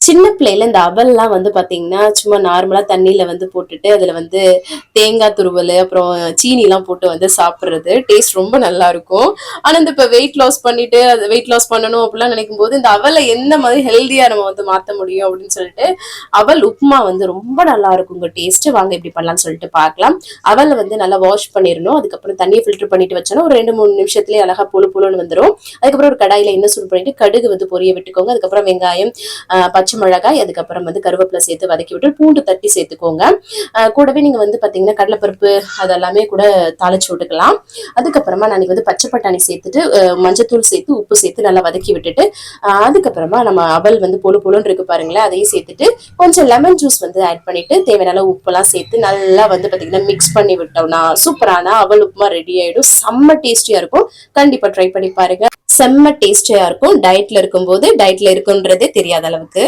சின்ன பிள்ளையில இந்த அவல்லாம் வந்து பாத்தீங்கன்னா சும்மா நார்மலா தண்ணியில வந்து போட்டுட்டு அதுல வந்து தேங்காய் துருவல் அப்புறம் சீனி எல்லாம் போட்டு வந்து சாப்பிடுறது டேஸ்ட் ரொம்ப நல்லா இருக்கும். ஆனா இந்த இப்ப வெயிட் லாஸ் பண்ணிட்டு அது வெயிட் லாஸ் பண்ணணும் அப்படிலாம் நினைக்கும் போது இந்த அவலை எந்த மாதிரி ஹெல்தியா நம்ம வந்து மாத்த முடியும் அப்படின்னு சொல்லிட்டு அவல் உப்புமா வந்து ரொம்ப நல்லா இருக்குங்க டேஸ்ட். வாங்க எப்படி பண்ணலாம்னு சொல்லிட்டு பார்க்கலாம். அவலை வந்து நல்லா வாஷ் பண்ணிடணும். அதுக்கப்புறம் தண்ணியை ஃபில்டர் பண்ணிட்டு வச்சோன்னா ஒரு 2-3 நிமிஷத்துலயே அழகா புழு புழுன்னு வந்துடும். அதுக்கப்புறம் ஒரு கடாயில எண்ணெய் சூடு பண்ணிட்டு கடுகு வந்து பொரிய விட்டுக்கோங்க. அதுக்கப்புறம் வெங்காயம், பச்சை மிளகாய், அதுக்கப்புறம் வந்து கருவேப்பிலை சேர்த்து வதக்கி விட்டு பூண்டு தட்டி சேர்த்துக்கோங்க. கூடவே நீங்க வந்து பாத்தீங்கன்னா கடலைப்பருப்பு அதெல்லாமே கூட தாளிச்சு விட்டுக்கலாம். அதுக்கப்புறமா நான் வந்து பச்சை பட்டாணி சேர்த்துட்டு மஞ்சத்தூள் சேர்த்து உப்பு சேர்த்து நல்லா வதக்கி விட்டுட்டு அதுக்கப்புறமா நம்ம அவல் வந்து பொழு பொழுன்னு இருக்கு பாருங்களேன் அதையும் சேர்த்துட்டு கொஞ்சம் லெமன் ஜூஸ் வந்து ஆட் பண்ணிட்டு தேவையான உப்பெல்லாம் சேர்த்து நல்லா வந்து பாத்தீங்கன்னா மிக்ஸ் பண்ணி விட்டோம்னா சூப்பரான அவல் உப்புமா ரெடி ஆயிடும். செம்ம டேஸ்டியா இருக்கும். கண்டிப்பா ட்ரை பண்ணி பாருங்க. செம்ம டேஸ்டியா இருக்கும். டயட்ல இருக்கும்போது டயட்ல இருக்குன்றதே தெரியாத அளவுக்கு.